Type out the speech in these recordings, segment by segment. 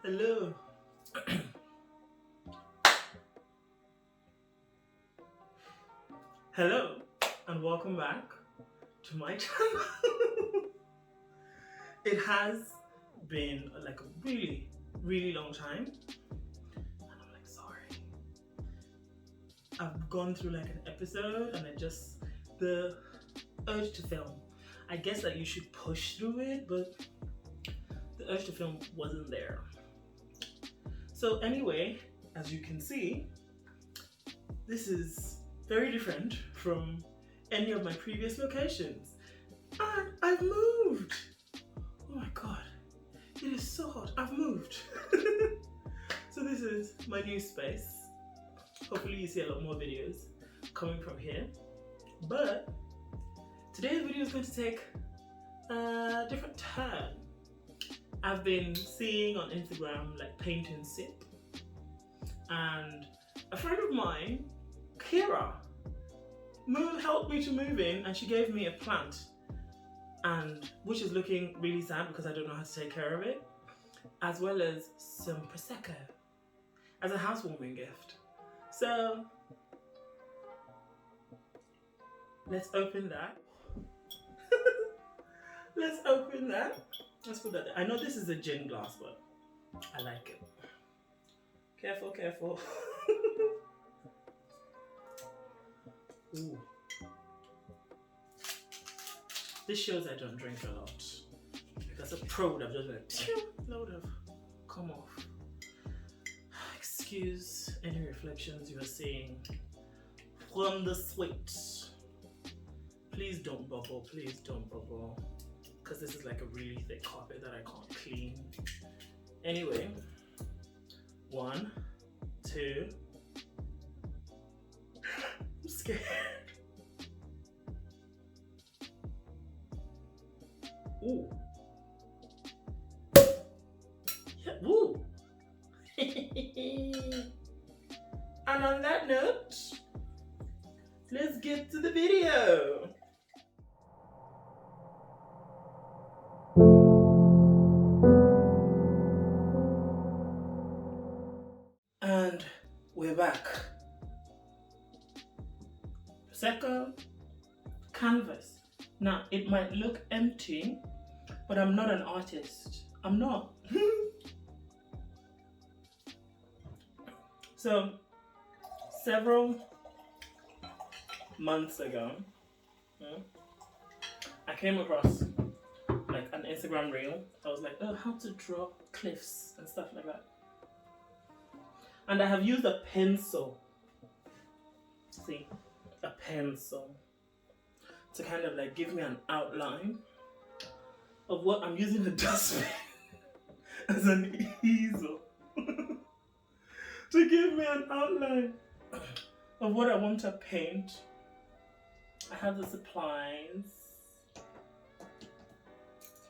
Hello. Hello and welcome back to my channel. It has been like a really long time and I'm like sorry. I've gone through like an episode and the urge to film. I guess that you should push through it, but the urge to film wasn't there. So anyway, as you can see, this is very different from any of my previous locations. And I've moved! Oh my god, it is so hot. I've moved. So this is my new space. Hopefully you see a lot more videos coming from here. But today's video is going to take a different turn. I've been seeing on Instagram like paint and sip. And a friend of mine, Kira, helped me to move in and she gave me a plant, and which is looking really sad because I don't know how to take care of it, as well as some Prosecco as a housewarming gift. So let's open that. Let's open that. Let's put that there. I know this is a gin glass, but I like it. Careful, careful. Ooh. This shows I don't drink a lot. Because a pro would have just like, that would have come off. Excuse any reflections you are seeing from the sweat. Please don't bubble, please don't bubble. Because this is like a really thick carpet that I can't clean. Anyway, 1, 2. I'm scared. Ooh. Yeah, ooh. And on that note, let's get to the video. And we're back. Prosecco, canvas. Now, it might look empty, but I'm not an artist. I'm not. So, several months ago, I came across like an Instagram reel. I was like, oh, how to draw cliffs and stuff like that. And I have used a pencil. See, a pencil. To kind of like give me an outline of what I'm using the dustbin as an easel to give me an outline of what I want to paint. I have the supplies.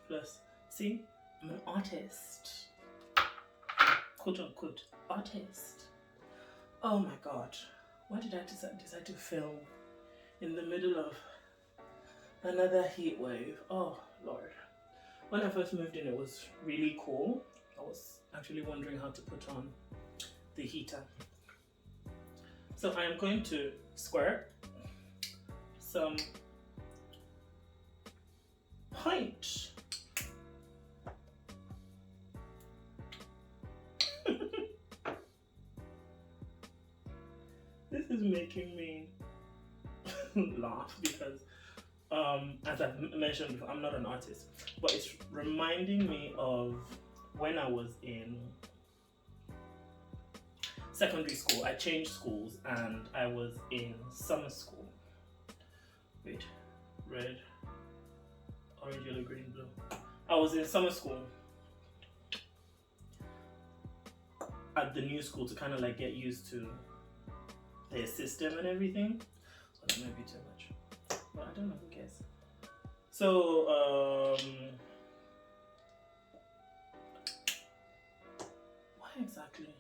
Plus, see, I'm an artist. Quote unquote artist. Oh my god, why did I decide to film in the middle of another heat wave? Oh Lord. When I first moved in, it was really cool. I was actually wondering how to put on the heater. So I am going to squirt some paint. This is making me laugh because as I've mentioned before, I'm not an artist, but it's reminding me of when I was in secondary school. I changed schools and I was in summer school. Wait, red, orange, yellow, green, blue. I was in summer school at the new school to kind of like get used to their system and everything. So that might be too much. But I don't know, who cares? So, why exactly?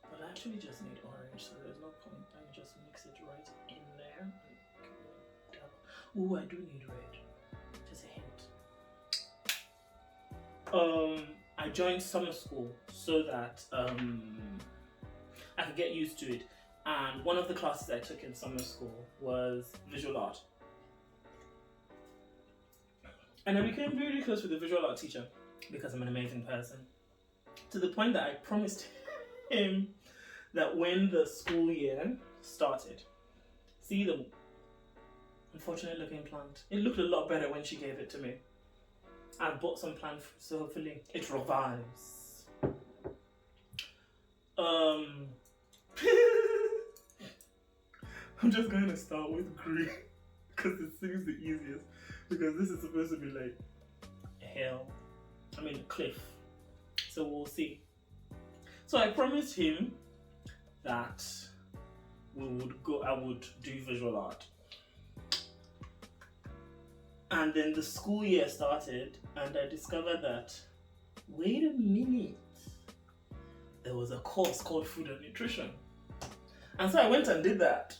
But I actually just need orange, so there's no point. Let me just mix it right in there. Ooh, I do need red. Just a hint. I joined summer school so that I could get used to it. And one of the classes I took in summer school was visual art. And I became really close with the visual art teacher because I'm an amazing person. To the point that I promised him that when the school year started, see the unfortunate looking plant. It looked a lot better when she gave it to me. I bought some plant, so hopefully it revives. I'm just going to start with green because it seems the easiest, because this is supposed to be like a a cliff. So we'll see. So I promised him that I would do visual art. And then the school year started and I discovered that, wait a minute, there was a course called food and nutrition. And so I went and did that.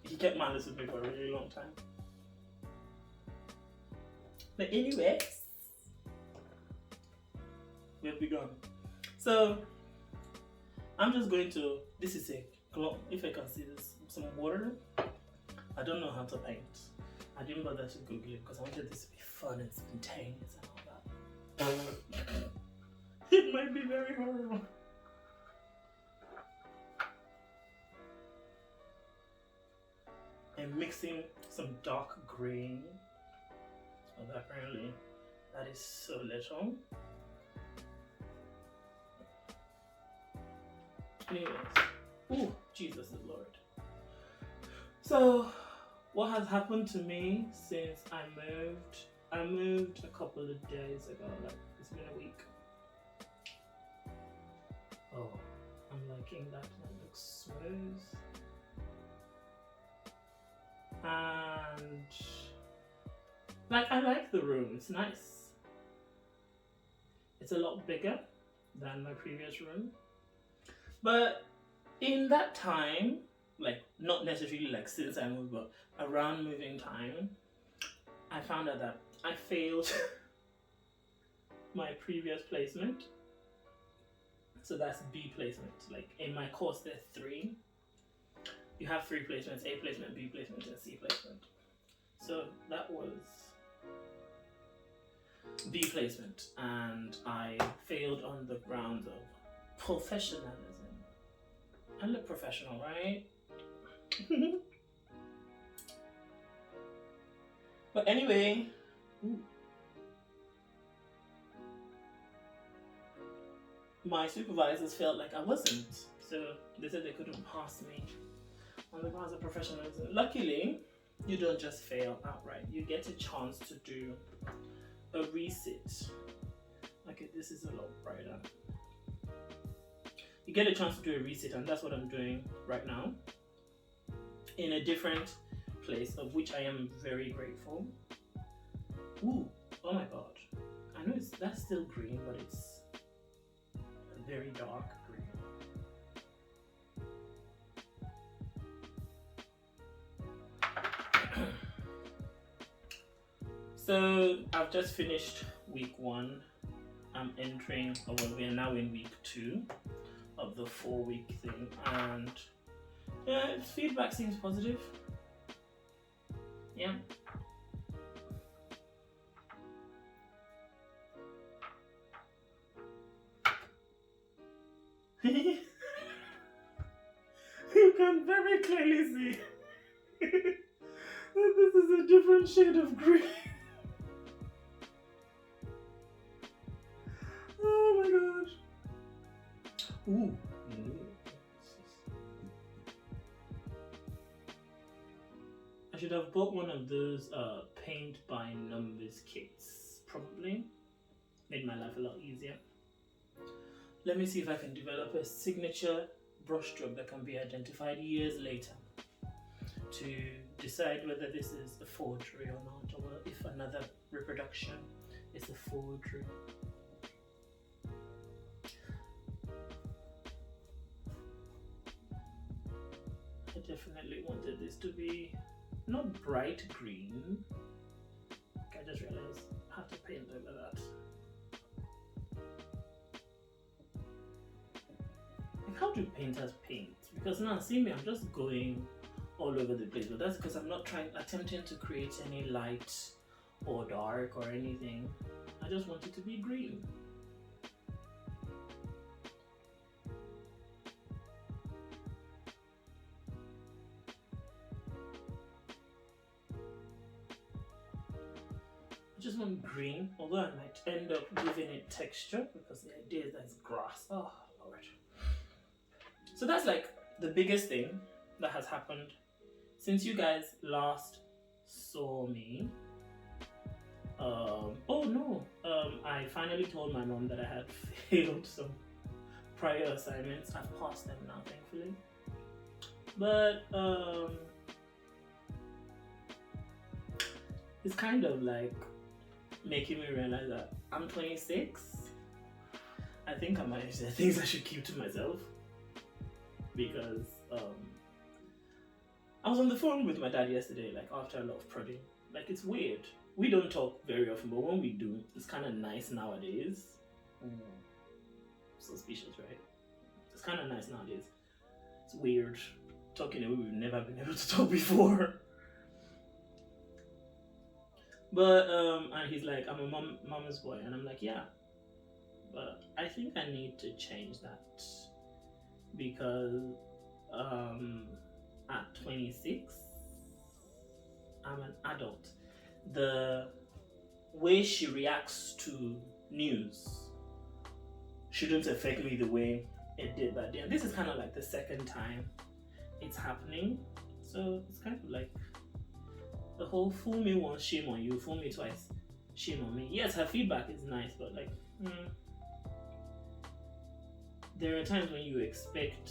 He kept malice with me for a really long time. But anyways, we've begun. So I'm just going to, this is a glow, if I can see this, some water. I don't know how to paint. I didn't bother to Google it because I wanted this to be fun and spontaneous and all that. It might be very horrible. I'm mixing some dark green. So apparently that is so little. Anyways, oh Jesus the Lord. So what has happened to me since I moved a couple of days ago, like it's been a week. Oh, I'm liking that, that looks smooth. And like I like the room, it's nice. It's a lot bigger than my previous room. But in that time, like not necessarily like since I moved, but around moving time, I found out that I failed my previous placement. So that's B placement. Like in my course, there's 3. You have 3 placements: A placement, B placement, and C placement. So that was B placement, and I failed on the grounds of professionalism. I look professional, right? But anyway, my supervisors felt like I wasn't, so they said they couldn't pass me on the grounds of professionalism. Luckily, you don't just fail outright. You get a chance to do a resit. Okay, this is a lot brighter. You get a chance to do a resit, and that's what I'm doing right now in a different place, of which I am very grateful. Ooh, oh my god. I know that's still green, but it's a very dark green. So I've just finished week 1. I'm entering, or well, we are now in week 2 of the 4-week thing, and yeah, feedback seems positive. Yeah. You can very clearly see that this is a different shade of green. Oh my gosh. Ooh. I should have bought one of those paint by numbers kits, probably. Made my life a lot easier. Let me see if I can develop a signature brushstroke that can be identified years later to decide whether this is a forgery or not, or if another reproduction is a forgery. I definitely wanted this to be not bright green. I just realized I have to paint over that. how do painters paint? Because now, see me, I'm just going all over the place, but that's because I'm not attempting to create any light or dark or anything. I just want it to be green. I just want green, although I might end up giving it texture because the idea is that it's grass. Oh Lord. So that's like the biggest thing that has happened since you guys last saw me. I finally told my mom that I had failed some prior assignments. I've passed them now, thankfully. But it's kind of like making me realize that I'm 26. I think there are things I should keep to myself, because I was on the phone with my dad yesterday, like after a lot of prodding. Like, it's weird. We don't talk very often, but when we do, it's kind of nice nowadays. Suspicious, right? It's kind of nice nowadays. It's weird talking the way we've never been able to talk before. But and he's like, I'm a mama's boy, and I'm like, yeah, but I think I need to change that, because at 26 I'm an adult. The way she reacts to news shouldn't affect me the way it did that day. And this is kind of like the second time it's happening, so it's kind of like the whole fool me once, shame on you, fool me twice, shame on me. Yes, her feedback is nice, but like, there are times when you expect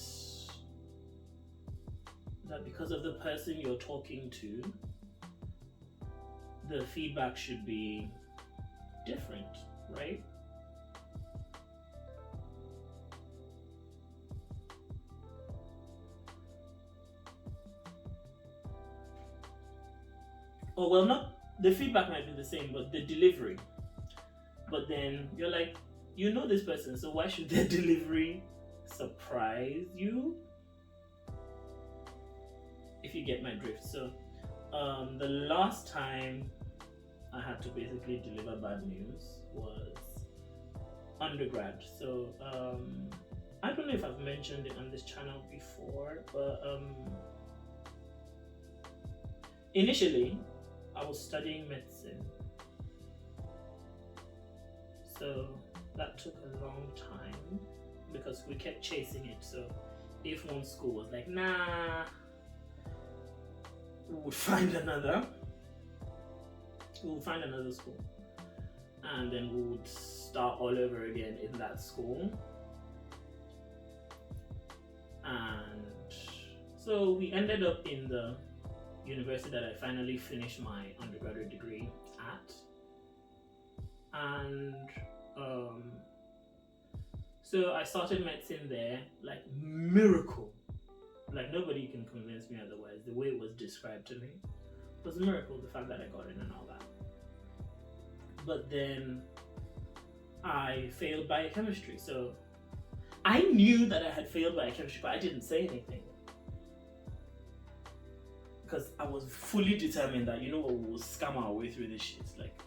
that because of the person you're talking to, the feedback should be different, right? Or well, not the feedback might be the same, but the delivery. But then you're like, you know this person, so why should their delivery surprise you? If you get my drift. So the last time I had to basically deliver bad news was undergrad. So I don't know if I've mentioned it on this channel before, but initially I was studying medicine, so that took a long time because we kept chasing it. So if one school was like, nah, we would find another school, and then we would start all over again in that school. And so we ended up in the university that I finally finished my undergraduate degree at. And so I started medicine there, like miracle. Like, nobody can convince me otherwise. The way it was described to me was a miracle, the fact that I got in and all that. But then I failed biochemistry. So I knew that I had failed biochemistry, but I didn't say anything, because I was fully determined that, you know what, we will scam our way through this shit. Like,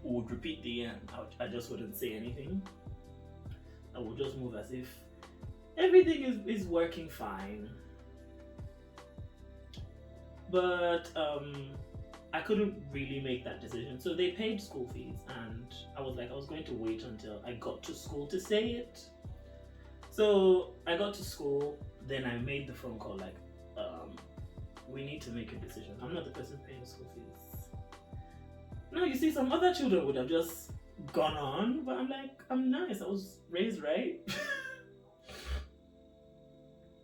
we would repeat the end. I just wouldn't say anything. I would just move as if everything is working fine. But I couldn't really make that decision. So they paid school fees, and I was like, I was going to wait until I got to school to say it. So I got to school, then I made the phone call like, we need to make a decision. I'm not the person paying school fees. No, you see, some other children would have just gone on, but I'm like, I'm nice, I was raised right.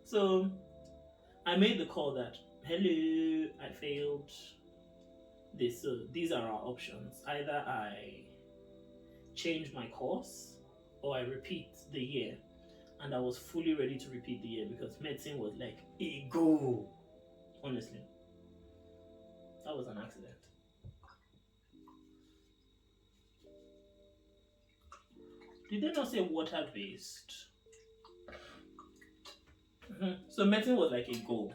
So I made the call that, hello, I failed this, so these are our options. Either I change my course or I repeat the year. And I was fully ready to repeat the year because medicine was like a go. Honestly, that was an accident. Did they not say water-based? So medicine was like a goal.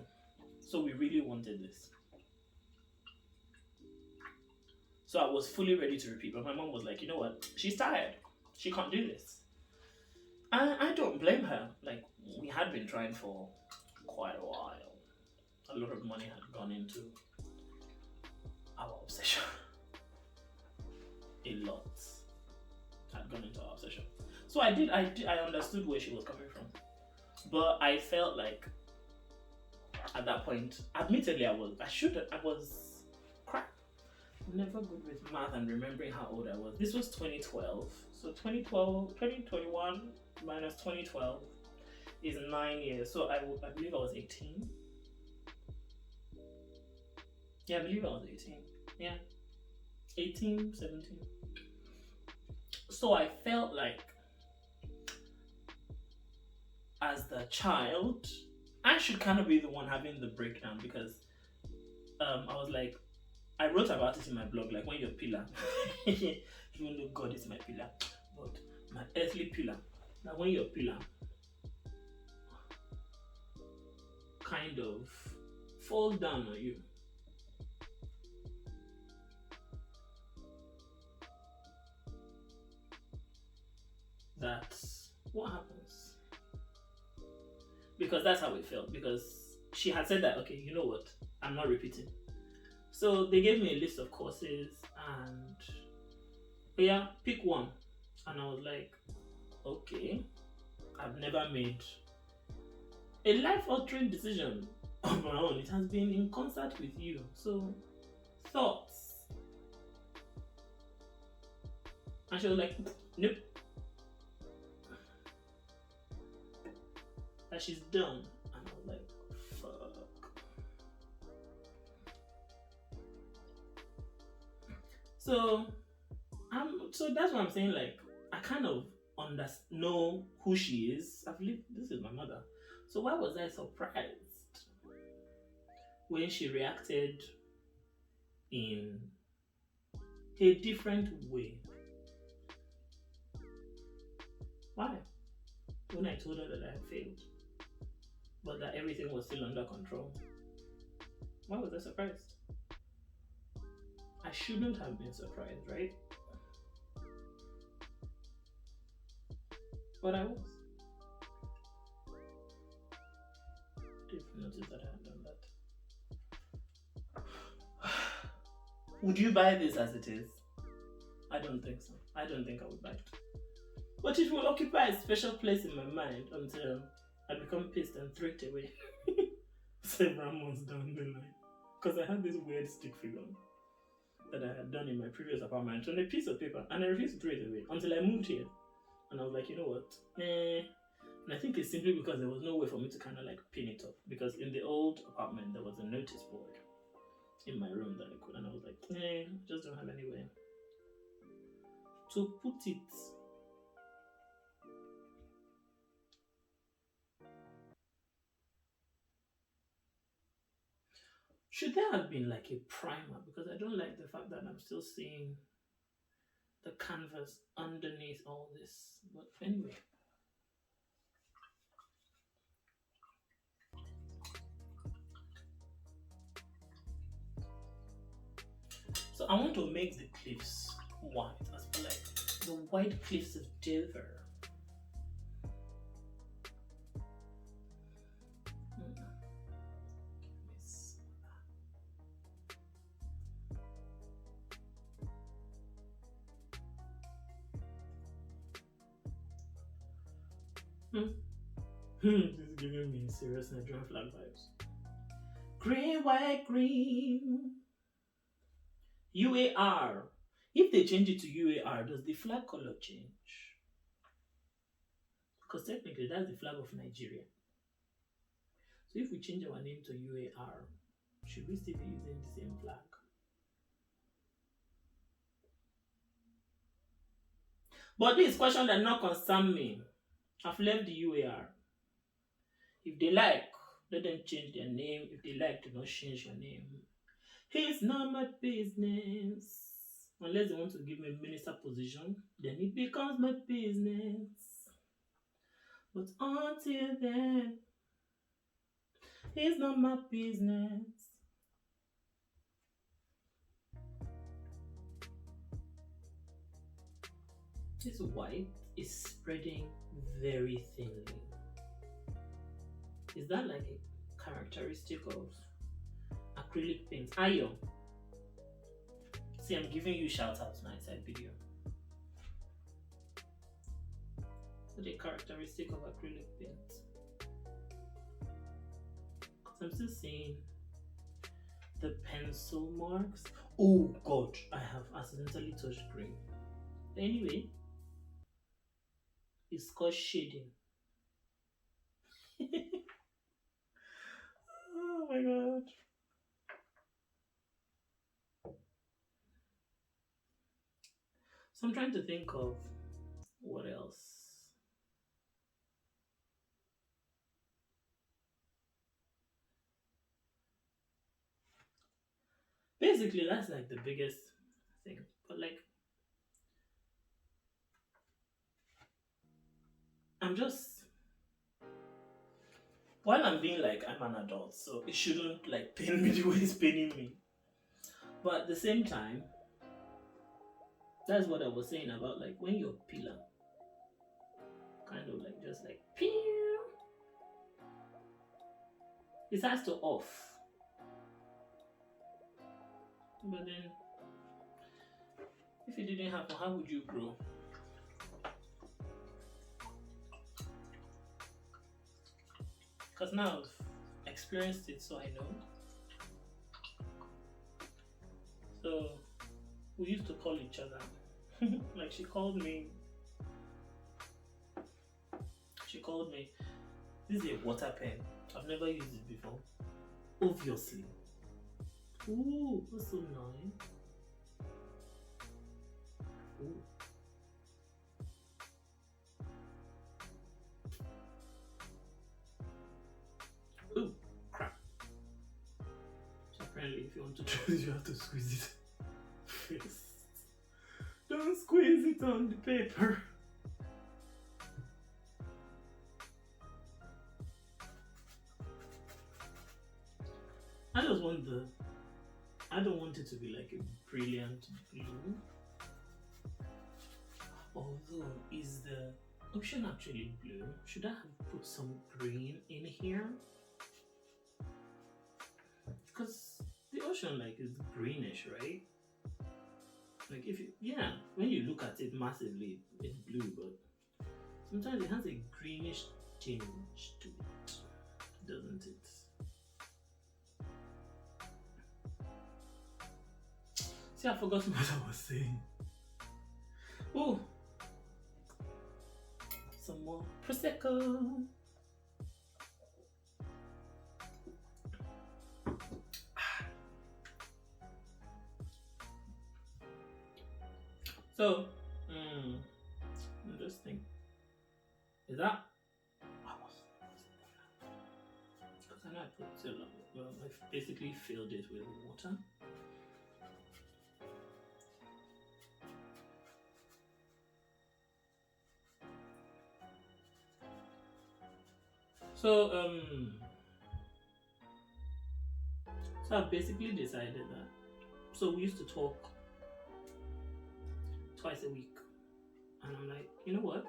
So we really wanted this. So I was fully ready to repeat, but my mom was like, you know what? She's tired. She can't do this. I don't blame her. Like, we had been trying for quite a while. A lot of money had gone into our obsession. A lot had gone into our obsession. So I understood where she was coming from. But I felt like at that point, admittedly, I was crap. Never good with math and remembering how old I was. This was 2012. So 2021 minus 2012 is 9 years. So I believe I was 18. Yeah, I believe I was 18. Yeah, 18, 17. So I felt like as the child, I should kind of be the one having the breakdown because I was like, I wrote about it in my blog, like when your pillar, even though God is my pillar, but my earthly pillar, like when your pillar kind of falls down on you, that's what happens. Because that's how it felt. Because she had said that, okay, you know what, I'm not repeating. So they gave me a list of courses and yeah, pick one. And I was like, okay, I've never made a life altering decision on my own. It has been in concert with you. So, thoughts. And she was like, nope. That she's done. And I was like, fuck. So that's what I'm saying. Like, I kind of know who she is. I believe this is my mother. So why was I surprised when she reacted in a different way? Why? When I told her that I had failed, but that everything was still under control. Why was I surprised? I shouldn't have been surprised, right? But I was. If you notice that I had done that. Would you buy this as it is? I don't think so. I don't think I would buy it. But it will occupy a special place in my mind until I become pissed and throw it away several months down the line. Because I had this weird stick figure that I had done in my previous apartment on a piece of paper and I refused to throw it away until I moved here. And I was like, you know what? And I think it's simply because there was no way for me to kind of like pin it up. Because in the old apartment, there was a notice board in my room that I could. And I was like, just don't have any way to put it. Should there have been like a primer? Because I don't like the fact that I'm still seeing the canvas underneath all this. But anyway. So I want to make the cliffs white, as per like the white cliffs of Dover. This is giving me serious Nigerian flag vibes. Green, white, green. UAR. If they change it to UAR, does the flag color change? Because technically that's the flag of Nigeria. So if we change our name to UAR, should we still be using the same flag? But this question does not concern me. I've left the UAR. If they like, let them change their name. If they like, do not change your name. It's not my business. Unless they want to give me a minister position, then it becomes my business. But until then, It's not my business. This white is spreading very thinly. Is that like a characteristic of acrylic paints? Ayo, see, I'm giving you shout outs now inside video. What a characteristic of acrylic paints. Because I'm still seeing the pencil marks. Oh god, I have accidentally touched green. Anyway, it's called shading. Oh my god. So I'm trying to think of what else. Basically, that's like the biggest thing. But like, I'm just, while I'm being like, I'm an adult, so it shouldn't like pain me the way it's paining me. But at the same time, that's what I was saying about like when your pillar kind of like just like pew, it has to off. But then, if it didn't happen, how would you grow? Because now I've experienced it, so I know. So we used to call each other. Like she called me. This is a water pen. I've never used it before. Obviously. Ooh, that's so nice. Ooh. Ooh, crap. So apparently if you want to do this, you have to squeeze it first. Don't squeeze it on the paper. I don't want it to be like a brilliant blue. Although, is the ocean actually blue? Should I have put some green in here? Because the ocean like is greenish, right? Like if you, yeah, when you look at it massively, it's blue, but sometimes it has a greenish tinge to it, doesn't it? See, I forgot what I was saying. Oh, some more Prosecco. So, I'm just thinking, is that? Because I know I put it a lot. Well, I've basically filled it with water. So I've basically decided that. So we used to talk twice a week, and I'm like, you know what?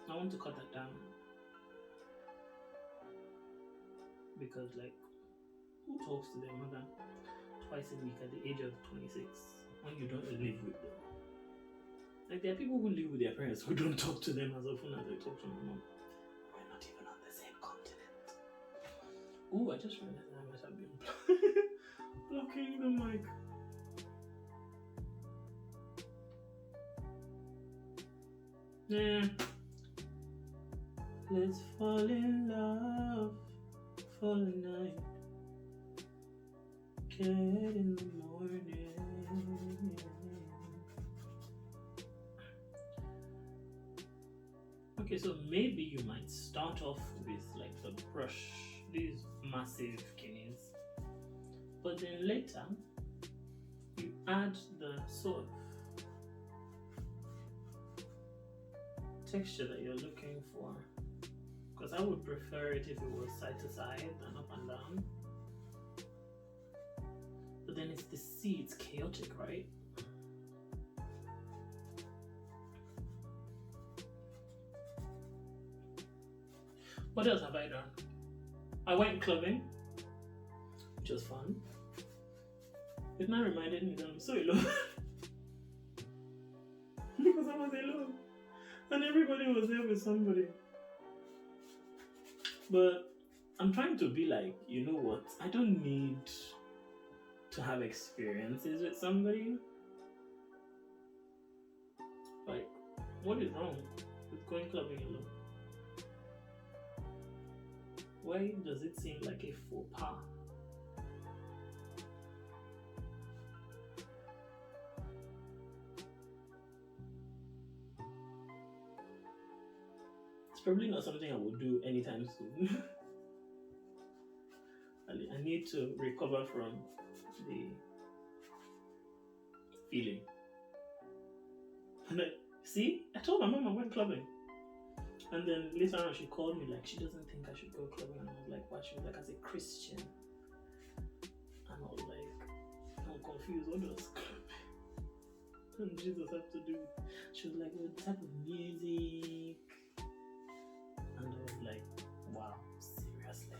I want to cut that down because, like, who talks to their mother twice a week at the age of 26 when you don't live with them? Like, there are people who live with their parents who don't talk to them as often as they talk to my mom. We're not even on the same continent. Oh, I just realized I might have been blocking the mic. Yeah. Let's fall in love for the night. Get in the morning. Okay, so maybe you might start off with like the brush, these massive guineas, but then later you add the sort of texture that you're looking for. Because I would prefer it if it was side to side and up and down. But then it's the C, it's chaotic, right? What else have I done? I went clubbing, which was fun. It now reminded me that I'm so alone. Because I was alone. And everybody was there with somebody. But I'm trying to be like, you know what? I don't need to have experiences with somebody. Like, what is wrong with going clubbing alone? Why does it seem like a faux pas? It's probably not something I would do anytime soon. I need to recover from the feeling. And I told my mom I went clubbing. And then later on she called me like she doesn't think I should go clubbing. And I was like, what? She was like, as a Christian. And I was like, I'm confused. What does clubbing and Jesus have to do? She was like, well, the type of music. And I was like, wow, seriously.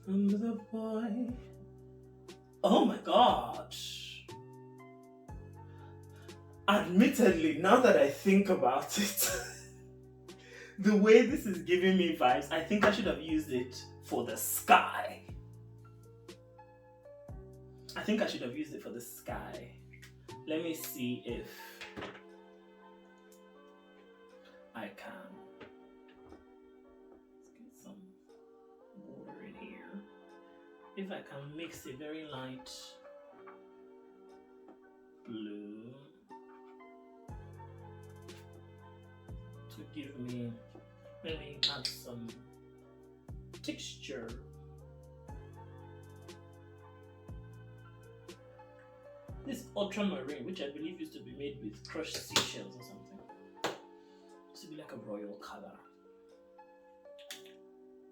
I'm the boy. Oh my god. Admittedly, now that I think about it, the way this is giving me vibes, I think I should have used it for the sky. I think I should have used it for the sky. Let me see if I can. Let's get some water in here. If I can mix a very light blue to give me, maybe add some texture. This ultramarine, which I believe used to be made with crushed seashells or something, used to be like a royal color.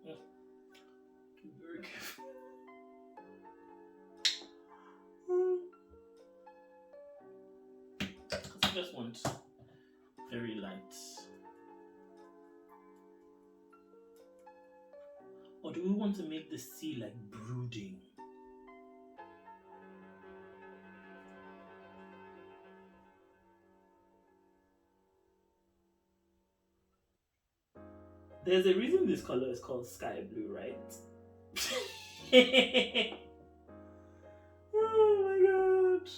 Be very careful. I just want very light. Or do we want to make the sea like brooding? There's a reason this color is called sky blue, right? Oh my god.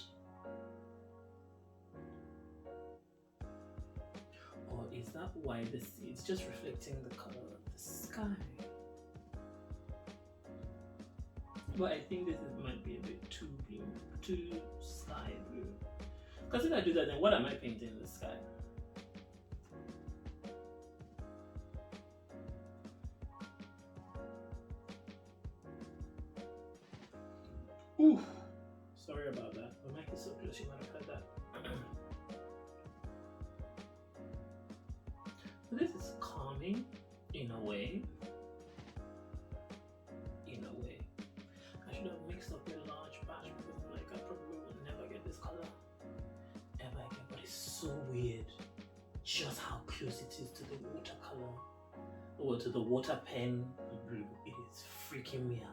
Or is that why the sea is just reflecting the color of the sky? But I think this might be a bit too blue, too sky blue. Because if I do that, then what am I painting in the sky? Ooh, sorry about that. The mic is so close, you might have heard that. So this is calming in a way. In a way. I should have mixed up a large batch because like I probably will never get this color ever again. But it's so weird just how close it is to the watercolor or to the water pen blue. It is freaking me out.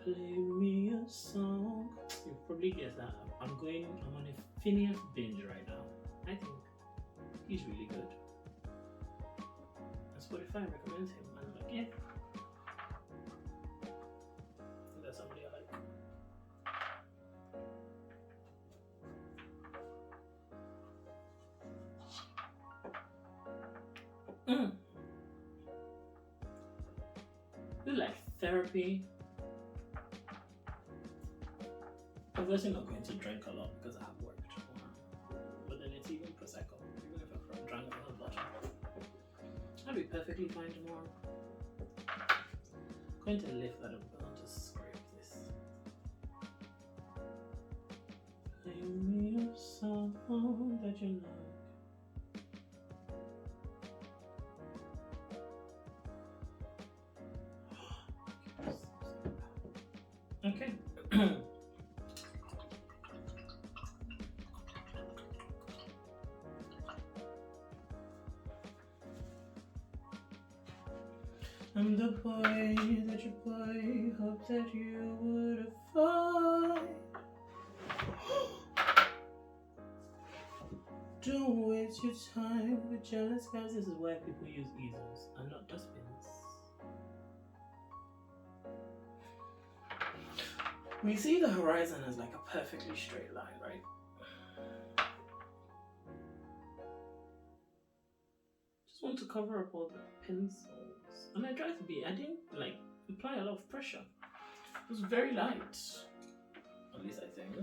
Play me a song. You probably guessed that. I'm on a Phineas binge right now. I think he's really good. And Spotify recommends him. And I'm like, yeah. That's somebody I like. This is like therapy. I'm obviously not going to drink a lot because I have worked. But then it's even Prosecco. Even if I've drank a whole bottle, I'll be perfectly fine tomorrow. I'm going to lift that up and I'll just scrape this. me a song that you like. Okay. I'm the boy that you boy hope that you would avoid. Don't waste your time with jealous guys. This is why people use easels and not dustbins. We see the horizon as like a perfectly straight line, right? Just want to cover up all the pencils. And I tried to be, I didn't like apply a lot of pressure. It was very light. At least I think.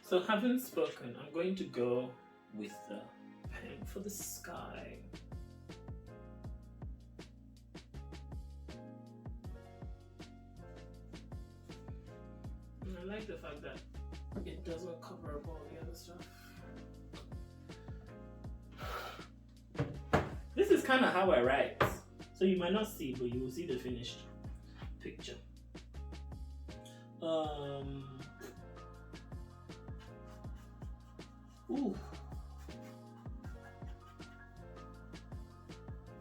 So having spoken, I'm going to go with the pen for the sky. And I like the fact that it doesn't cover up all the other stuff. This is kind of how I write. So you might not see, but you will see the finished picture. Ooh.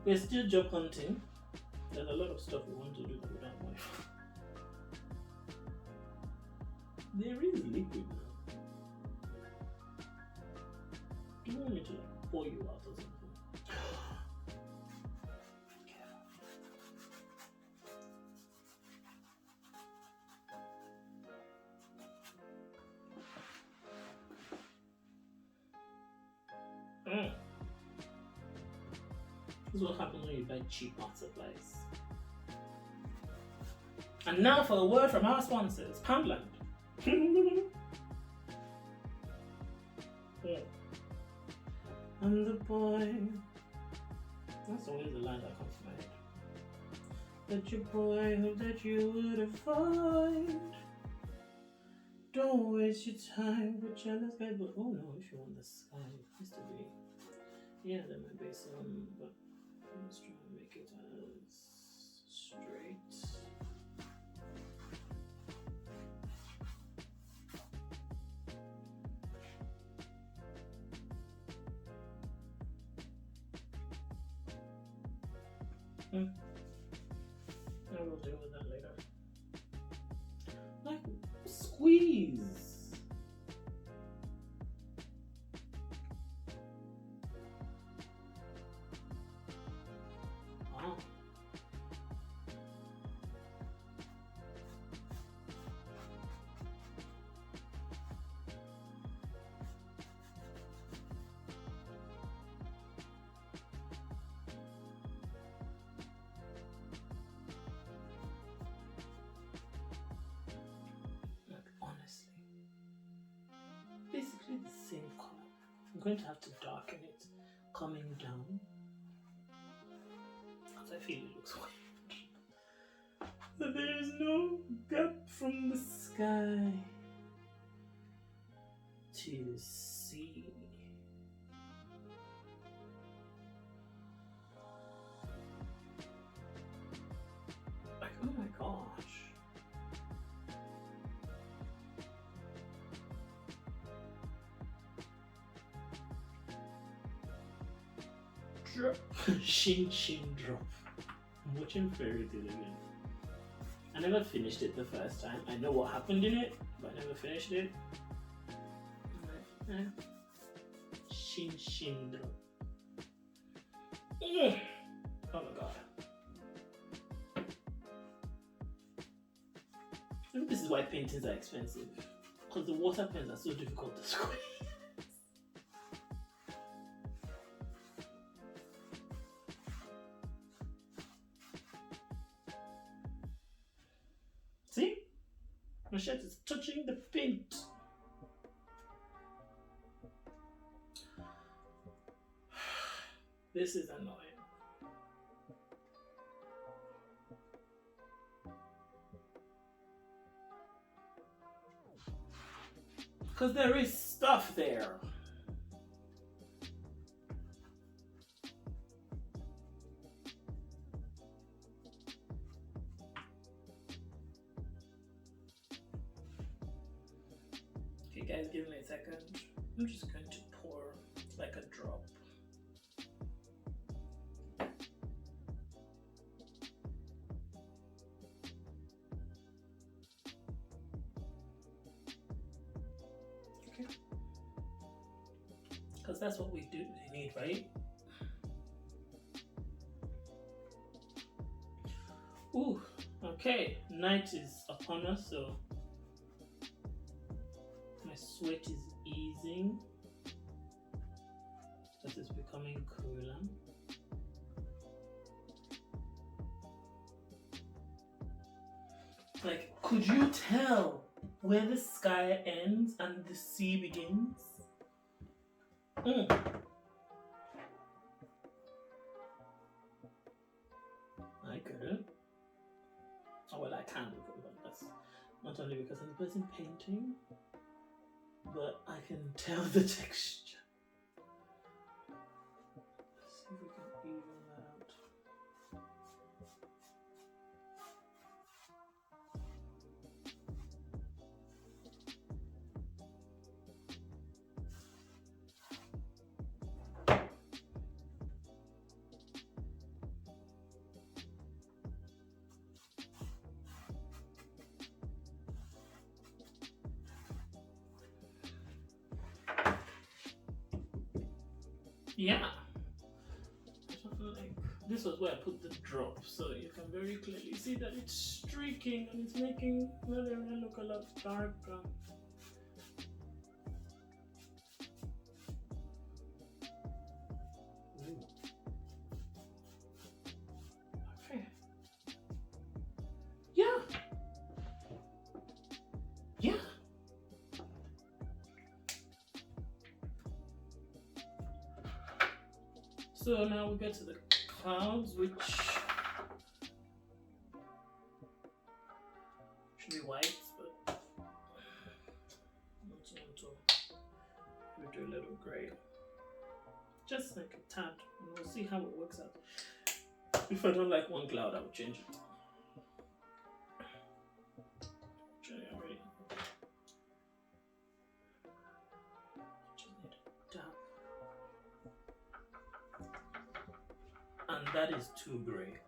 We're still job hunting. There's a lot of stuff we want to do that we don't have money for. There is liquid now. Do you want me to like pour you out or something? This is what happens when you buy cheap art supplies. And now for a word from our sponsors, Poundland. I'm the boy. That's always the line that comes to my head. That your boy hope that you would avoid. Don't waste your time with jealous guys. But oh no, if you want the sky, it has to be. Yeah, there might be some, but let's try and make it as straight. I will deal with that later. Like, squeeze. Wow. Basically the same color. I'm going to have to darken it coming down because I feel it looks weird. But there is no gap from the sky to the sea. Like, oh my gosh. Drop. Shin drop. I'm watching Fairy Tale again. I never finished it the first time. I know what happened in it, but I never finished it. Shin drop. Oh my god. I think this is why paintings are expensive. Because the water pens are so difficult to squeeze. See? My shirt is touching the paint. This is annoying. Because there is stuff there. Okay guys, give me a second. I'm just going to pour like a drop. Okay. Because that's what we need, right? Ooh, okay. Night is upon us, so my sweat is easing. This is becoming cooler. Like, could you tell where the sky ends and the sea begins? I couldn't. Oh, well, I can, but that's not only because I'm the person painting, but I can tell the texture. Let's see if we can even that out. Yeah, like this was where I put the drop, so you can very clearly see that it's streaking and it's making the area look a lot darker. Okay. Yeah. Yeah. So now we get to the clouds, which should be white, but I want to do a little gray. Just like a tad, and we'll see how it works out. If I don't like one cloud, I will change it. Actually, I already just need a dab. And that is too gray.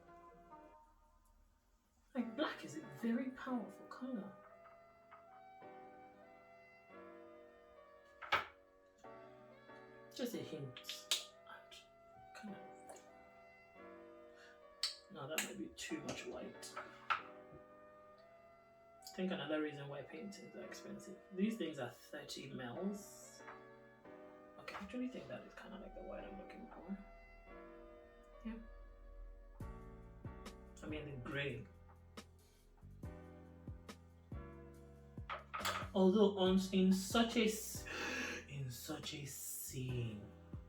Like, black is a very powerful color. Just a hint. Kind of. No, that might be too much white. I think another reason why paintings are expensive. These things are 30 mils. Okay, I actually think that is kind of like the white I'm looking for. Yeah. I mean the gray. Although in such a scene,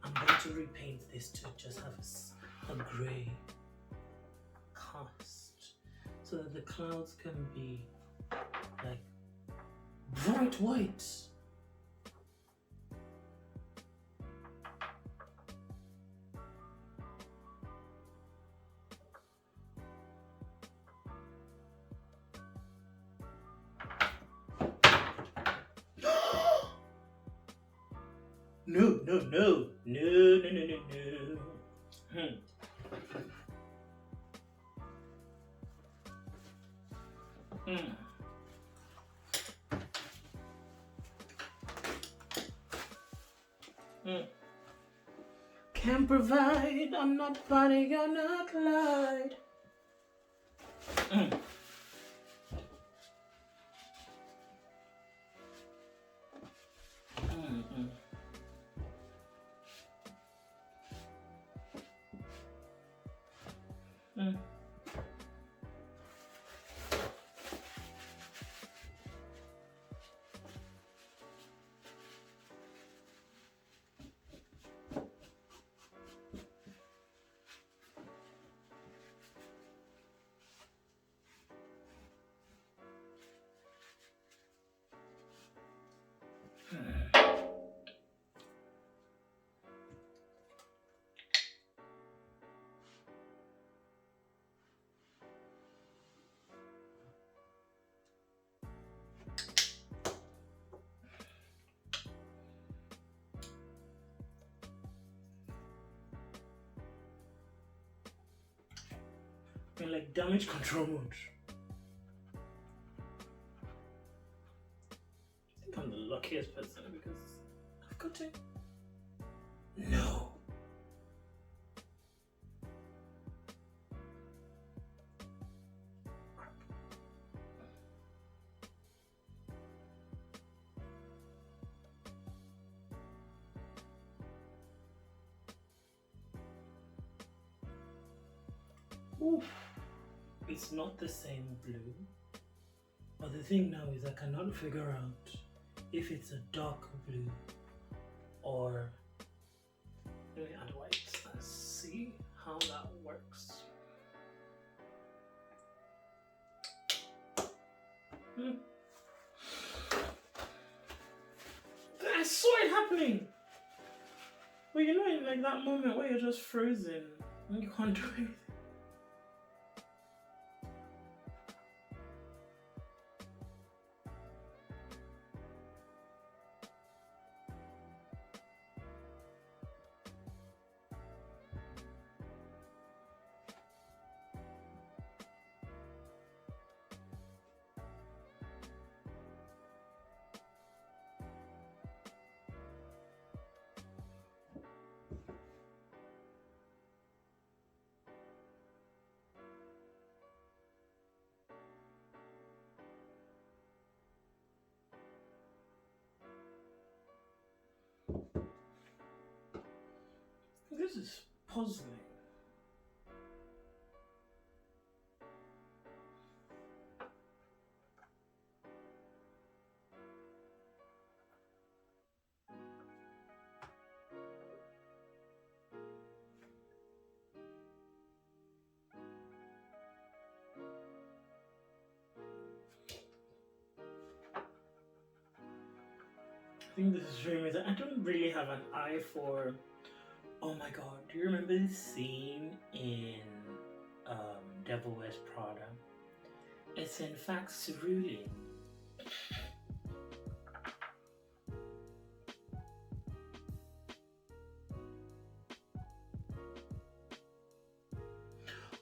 I'm going to repaint this to just have a gray cast, so that the clouds can be like bright white. No. Can provide, I'm not Bonnie, you're not Clyde. in like damage control mode. I think I'm the luckiest person because I've got it. No. Oof. It's not the same blue. But the thing now is I cannot figure out if it's a dark blue or let me add white and see how that works. I saw it happening. But you know, in like that moment where you're just frozen and you can't do anything. This is puzzling. I think this is very amazing. I don't really have an eye for. Oh my god, do you remember the scene in Devil Wears Prada? It's in fact cerulean.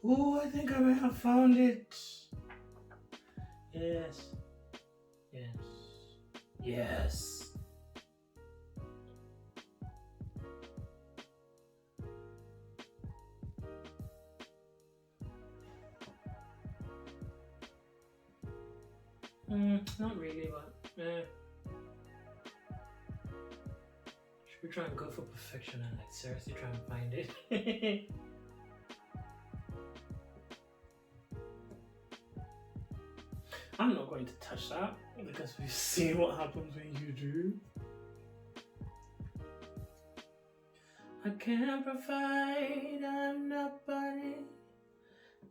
Oh, I think I may have found it. Yes. Yes. Yes. Not really, but should we try and go for perfection and like seriously try and find it? I'm not going to touch that because we've seen what happens when you do. I can't provide, I'm nobody.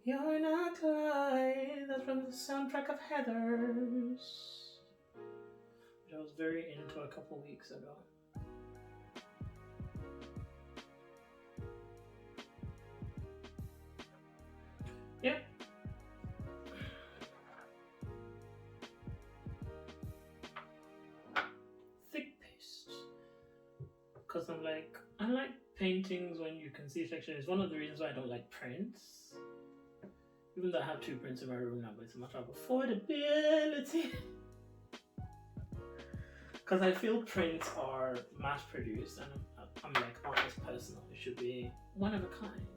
You're not Clyde. That's from the soundtrack of Heathers, which I was very into a couple weeks ago. Yep. Thick paste. Because I like paintings when you can see section. It's one of the reasons why I don't like prints. Even though I have 2 prints in my room now, but it's a matter of affordability. Because I feel prints are mass produced and I'm like, oh, it's personal. It should be one of a kind.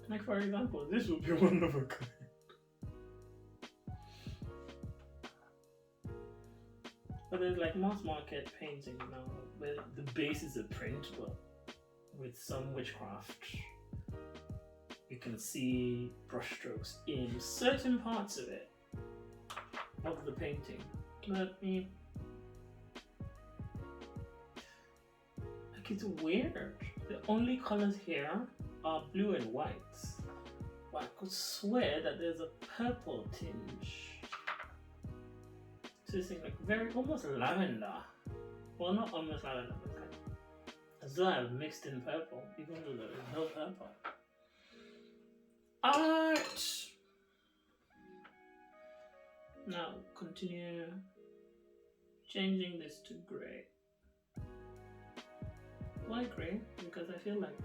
Like, for example, this would be one of a kind. But there's like mass market painting now, where the base is a print, but with some witchcraft. You can see brushstrokes in certain parts of it, of the painting. But like it's weird. The only colors here are blue and white. But I could swear that there's a purple tinge. So it's like very almost lavender. Well, not almost lavender, but like as though I've mixed in purple, even though there is no purple. Art! Now continue changing this to grey. Why grey? Because I feel like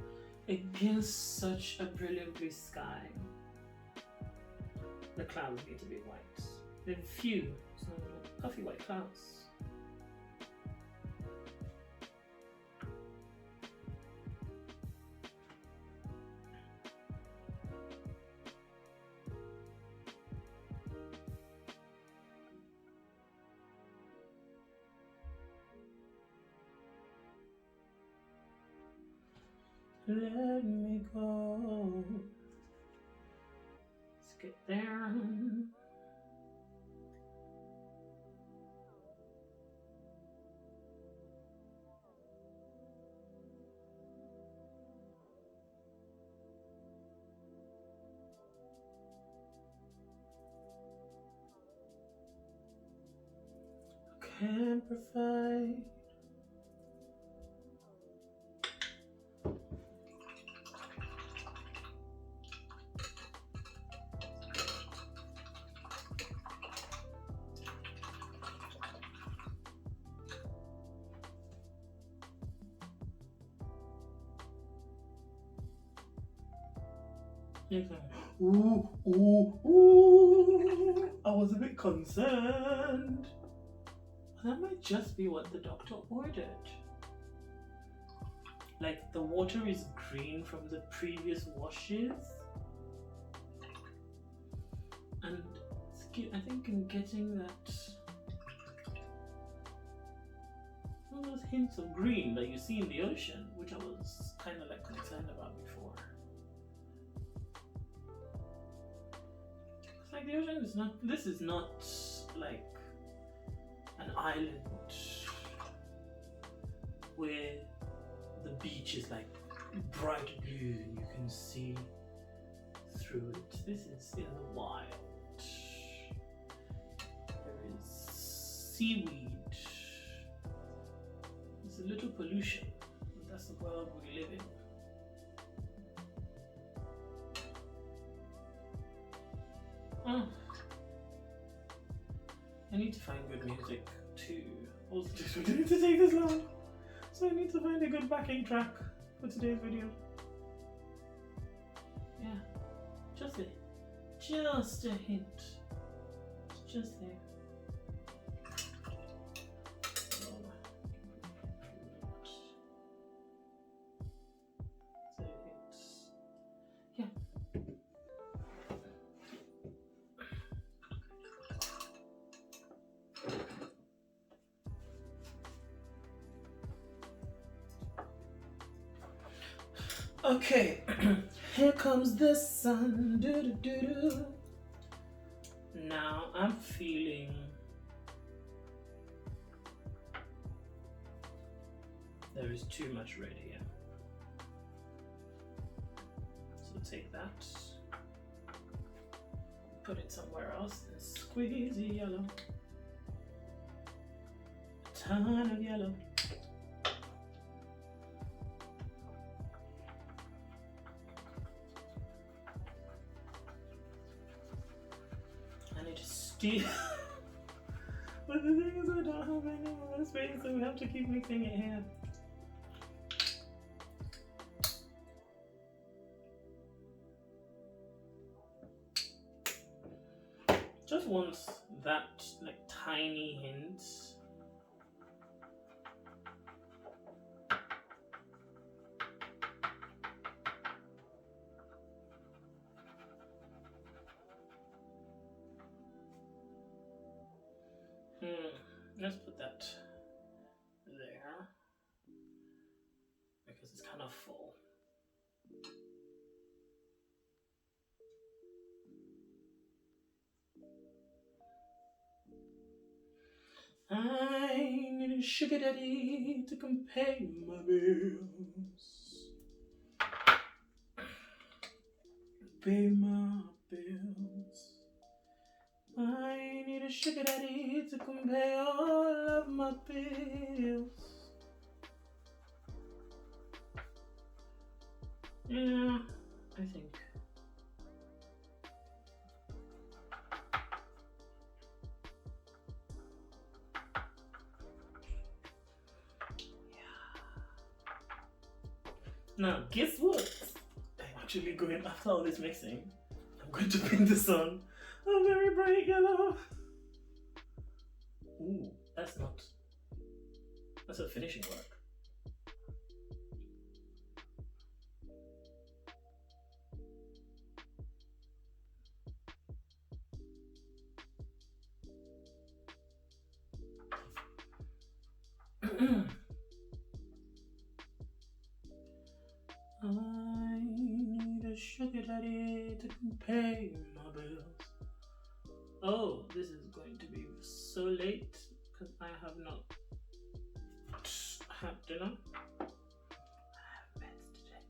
it gives such a brilliant blue sky. the clouds need to be white. They're few, so puffy white clouds. Let me go. Let's get there. Can provide. Ooh, ooh, ooh. I was a bit concerned. That might just be what the doctor ordered. Like the water is green from the previous washes. And I think I'm getting that, all those hints of green that you see in the ocean, which I was kind of like concerned about before. It's like the ocean is not, this is not like an island where the beach is like bright blue and you can see through it. This is in the wild. There is seaweed. There's a little pollution. That's the world we live in. Oh. I need to find good music too. Also, this video need to take this long. So I need to find a good backing track for today's video. Yeah, just a hint. It's just there. So it's, yeah. Okay, here comes the sun. Doo -doo -doo -doo. Now I'm feeling there is too much red here. So take that, put it somewhere else, and squeeze the yellow. A ton of yellow. But the thing is, I don't have any more space, so we have to keep mixing it here. Just wants that like tiny hint. Let's put that there because it's kind of full. I need a sugar daddy to come pay my bills. Pay my bills. I need a sugar daddy to come pay all of my bills. Yeah, I think. Now, guess what? I'm actually going, after all this mixing, I'm going to bring this on A very bright yellow. Ooh, that's a finishing work. I need a sugar daddy to pay my bills. Oh, this is going to be so late because I have not had dinner. I have meds today.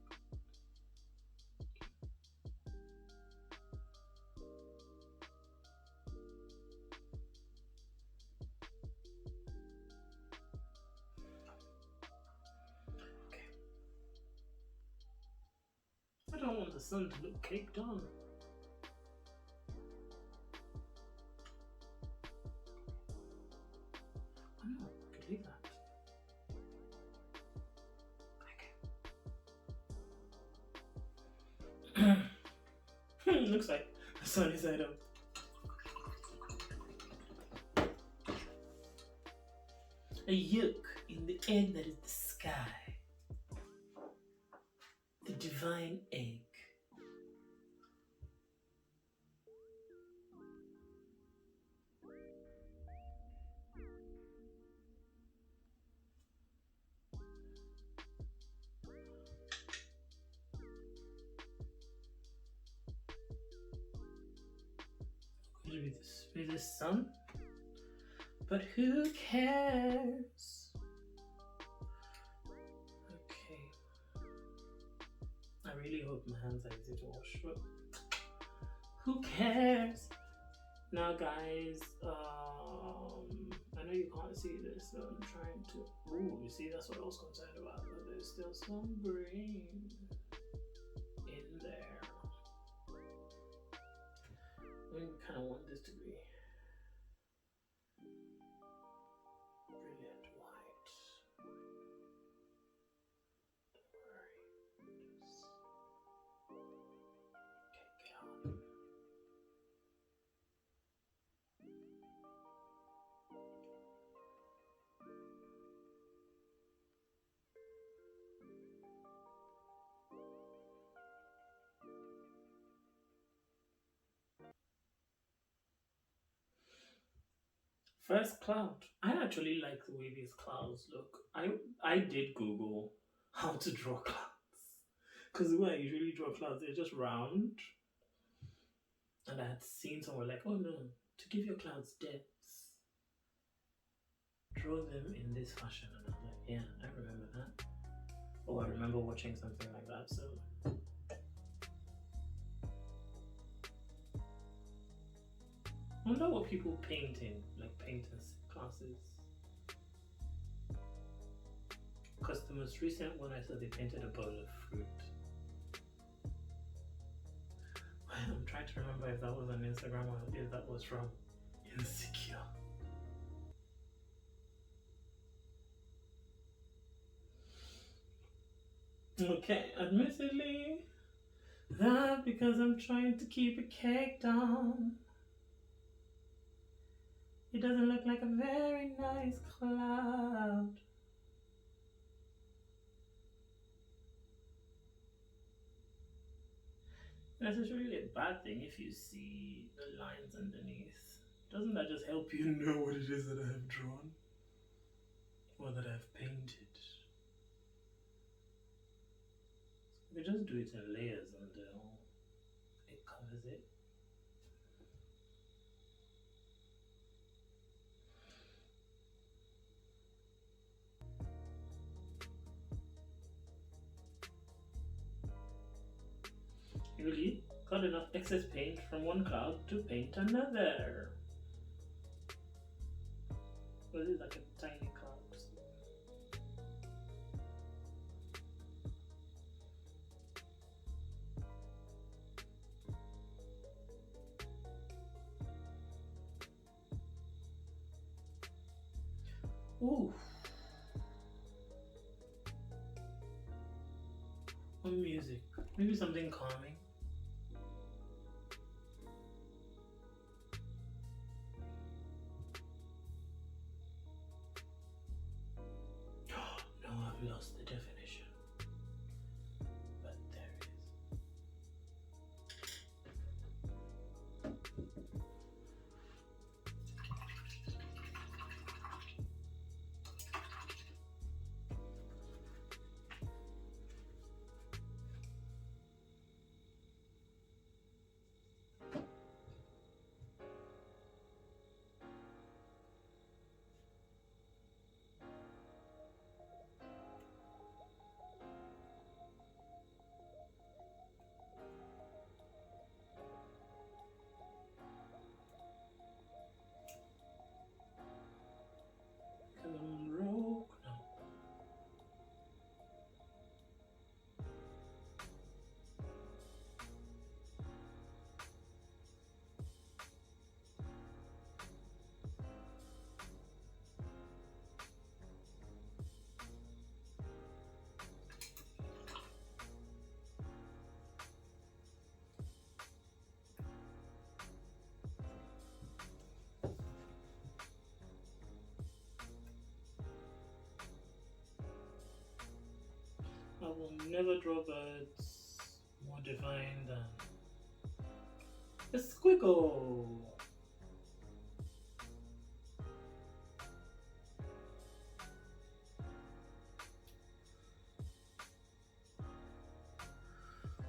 Okay. I don't want the sun to look caked on. Oh no, I could leave that. Okay. Looks like the sun is out. A yolk in the egg that is the sky. The divine egg. With the sun, but who cares? Okay, I really hope my hands are easy to wash, but who cares? Now, guys, I know you can't see this, so I'm trying to. Ooh, you see, that's what I was concerned about, but there's still some green in there. I kind of want this to be brilliant white. Don't worry. Just cake it on. First cloud. I actually like the way these clouds look. I did Google how to draw clouds, because the way I usually draw clouds, they're just round. And I had seen someone like, oh no, to give your clouds depths, draw them in this fashion. And I'm like, yeah, I remember that. Oh, I remember watching something like that. So I wonder what people paint in, like painters classes. Because the most recent one I saw, they painted a bowl of fruit. I'm trying to remember if that was on Instagram or if that was from Insecure. Okay, admittedly, that because I'm trying to keep it cake down, it doesn't look like a very nice cloud. Necessarily a bad thing if you see the lines underneath. Doesn't that just help you know what it is that I have drawn? Or that I've painted? We just do it in layers and it covers it. Really got enough excess paint from one cloud to paint another. Well, this is like a tiny cloud. Ooh. Some music. Maybe something calming. never draw birds more divine than a squiggle.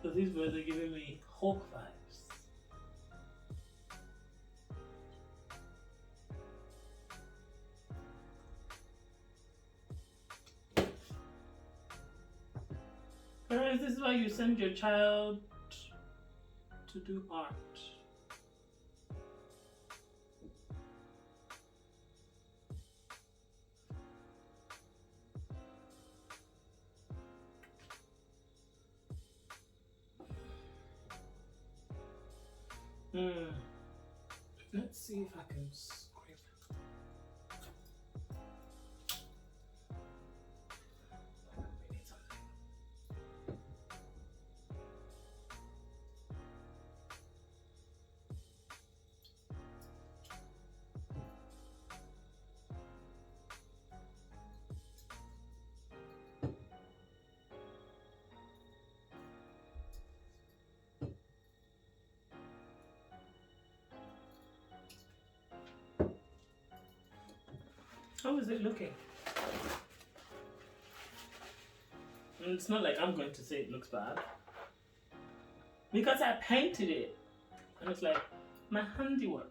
So these birds are giving me hawk vibes. Parents, this is why you send your child to do art. Let's see if I can scrape. We need something. How is it looking? And it's not like I'm going to say it looks bad, because I painted it and it's like my handiwork.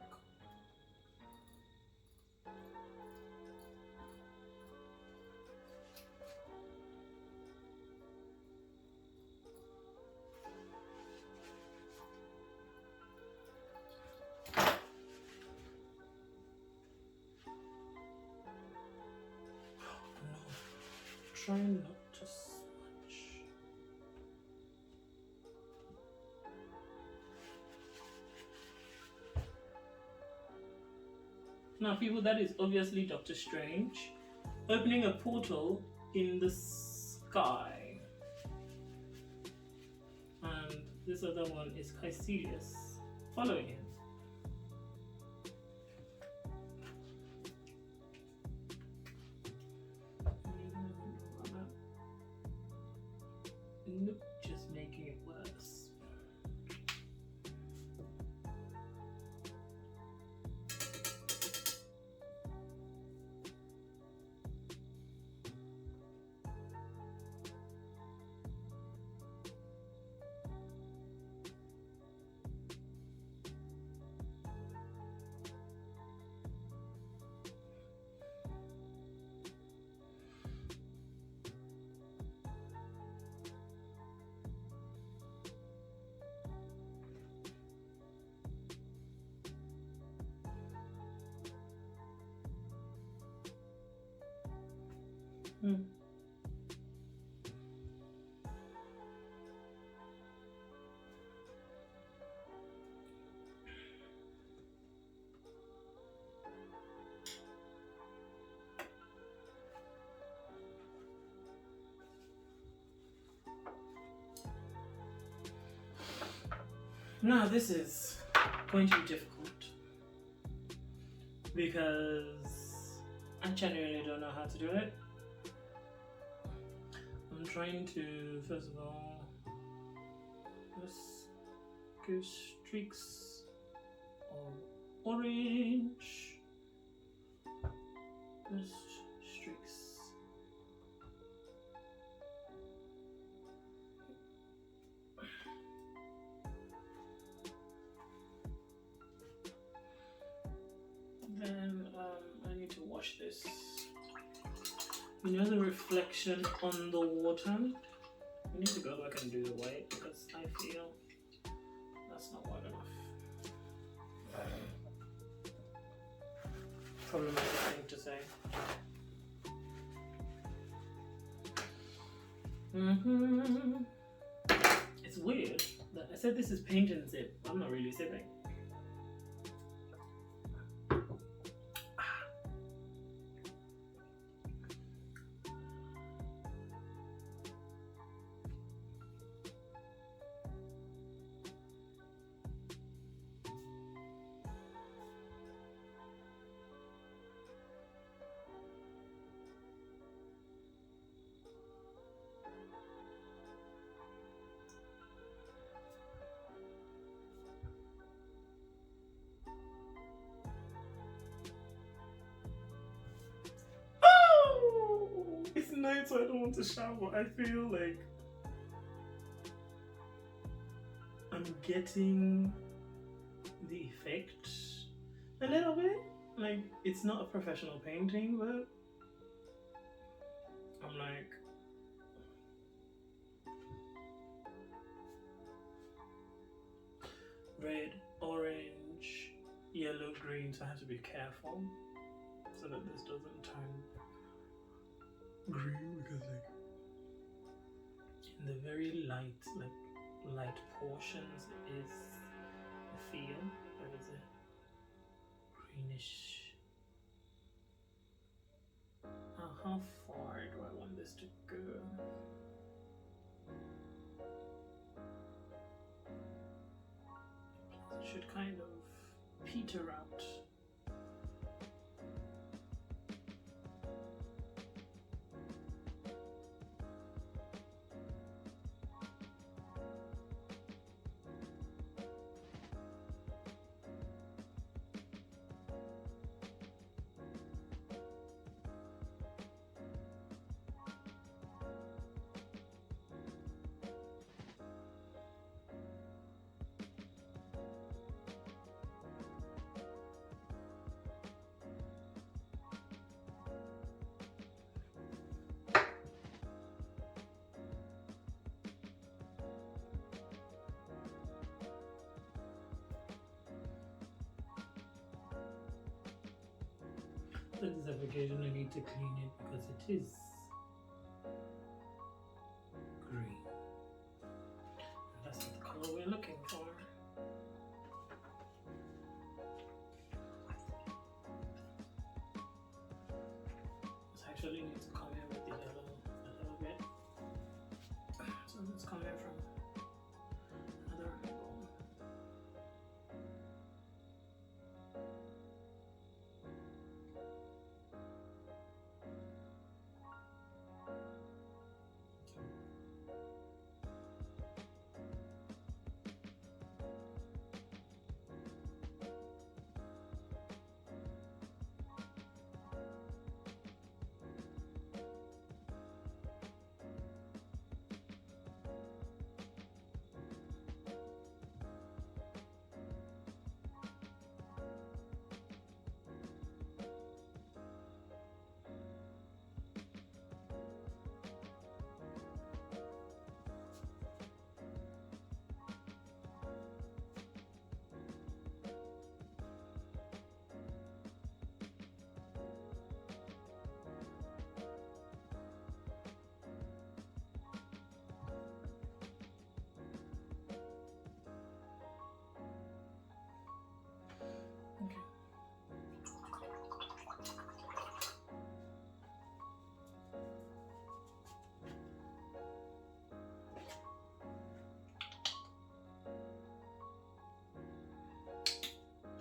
Try not to smudge. Now, people, that is obviously Doctor Strange opening a portal in the sky. And this other one is Caecilius following him. Nope, just making it worse. Now this is going to be difficult because I genuinely don't know how to do it. I'm trying to, first of all, just go streaks of orange, just streaks. Then I need to wash this. You know the reflection on the water? I need to go back and do the white because I feel that's not white enough. Problematic thing to say. It's weird that I said this is paint and sip. I'm not really sipping. wait, so I don't want to shower. I feel like I'm getting the effect a little bit. Like, it's not a professional painting, but I'm like, red, orange, yellow, green, so I have to be careful so that this doesn't turn green, because like in the very light portions is the feel. There is a greenish. How far do I want this to go? It should kind of peter out. This application, I need to clean it because it is green. That's not the color we're looking for. This actually needs to come in with the yellow a little bit. So let's come in from another angle.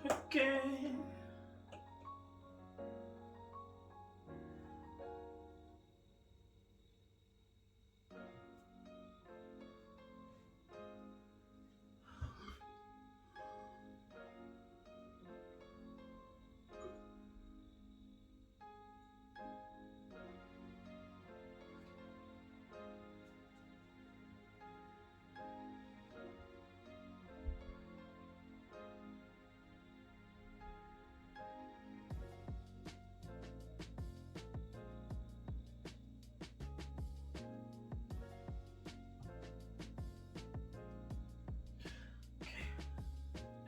Okay.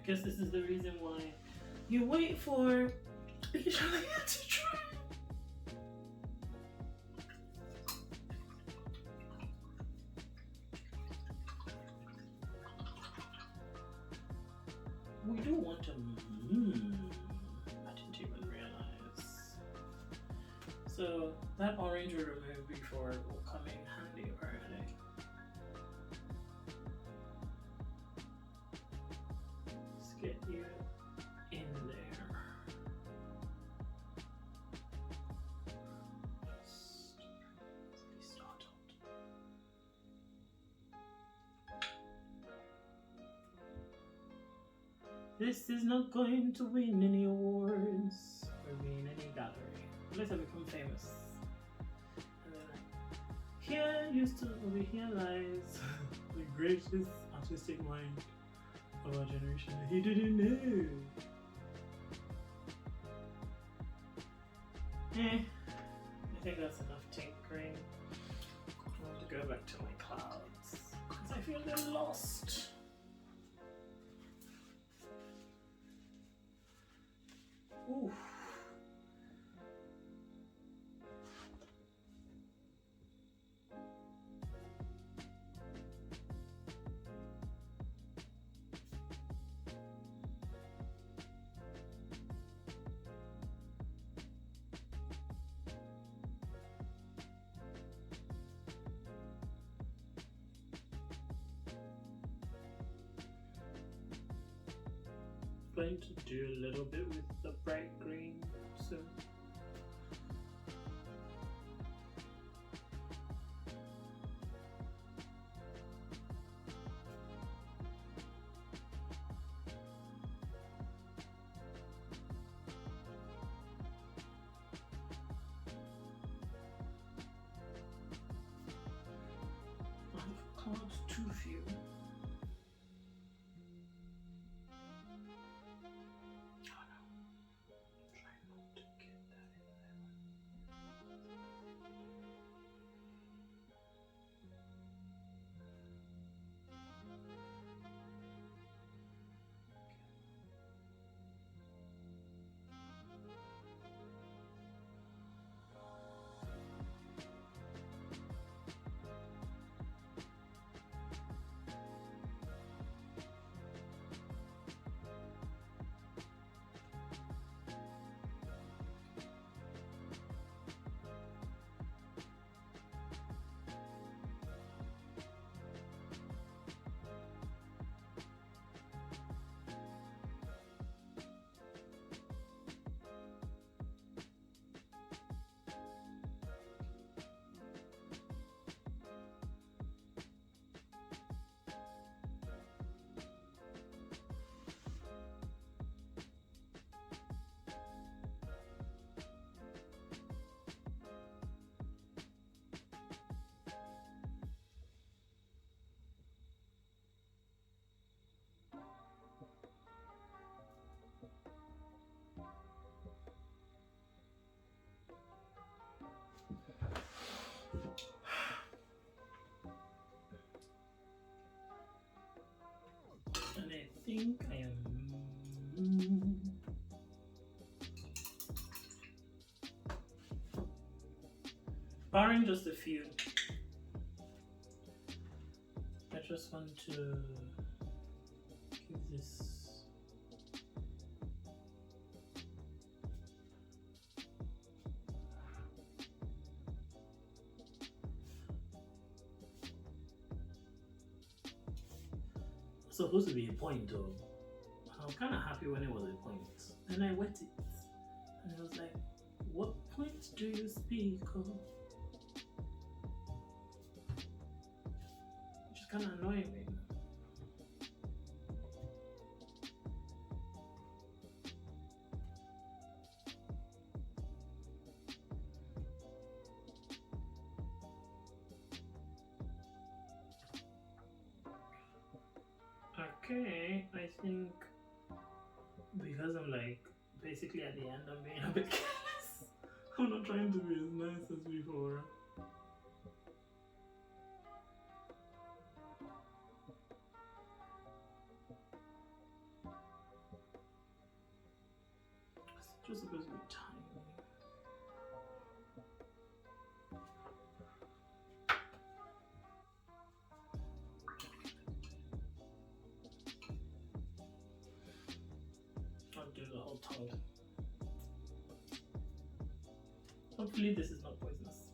I guess this is the reason why you wait for each other to try. We do want to. I didn't even realize. So that orange we removed before will come in handy apparently. Let's get you in there. Just be startled. This is not going to win any awards or be in any gallery unless I become famous. And then Over here lies the greatest artistic mind of our generation. He didn't know. I think that's enough tinkering. I want to go back to my clouds because I feel they're lost. Ooh. Going to do a little bit with the bright green, so I've caught too few. And I think I am barring just a few. I just want to give this supposed to be a point though. I'm kind of happy when it was a point, and I wet it, and I was like, "What point do you speak of?" Which is kind of annoying me. Okay, I think because I'm like basically at the end, I'm being a bit careless. I'm not trying to be as nice as before. It's just supposed to be tiny. Do the whole tongue. Hopefully this is not poisonous.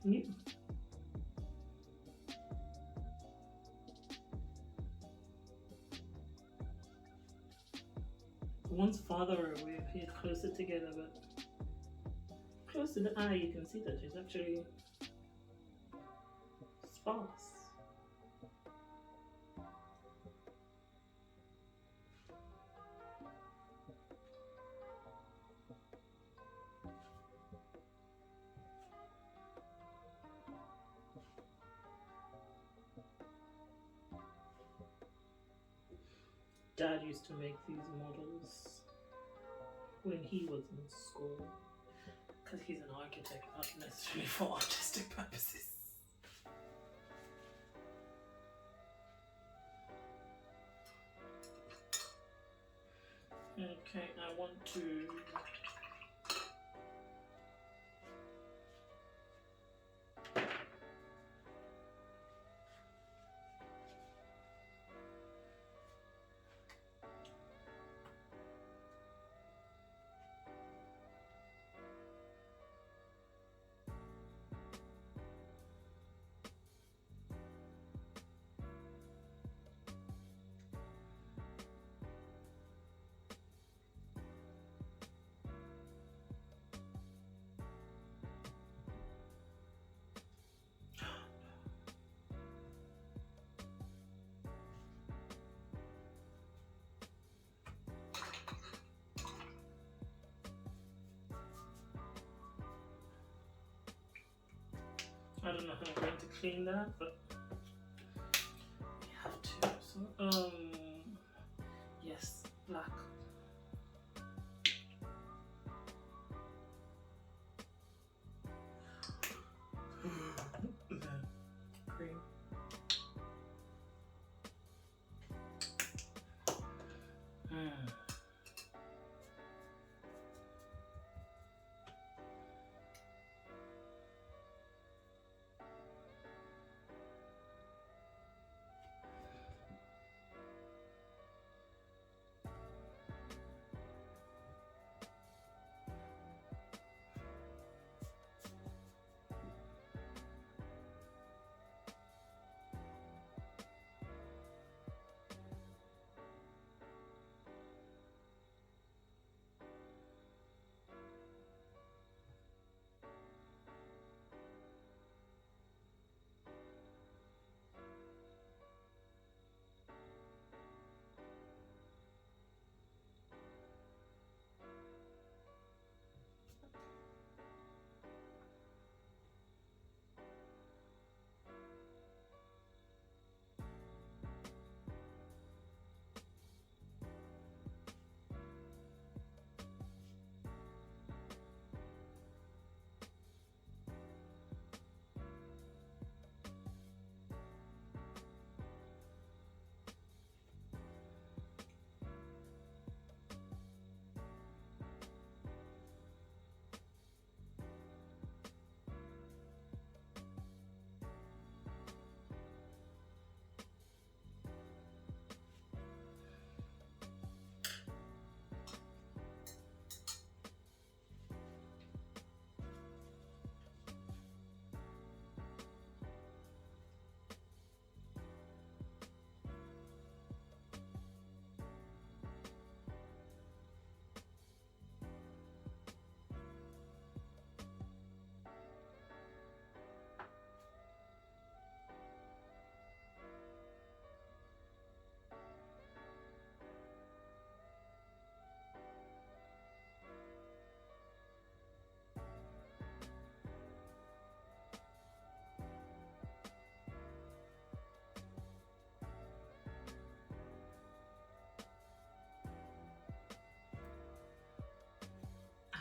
Yeah. farther away, appeared closer together, but close to the eye, you can see that it's actually sparse. Dad used to make these models when he was in school, because he's an architect, not necessarily for artistic purposes. Okay, I want to I don't know how I'm going to clean that, but we have to. So, yes, black. Green.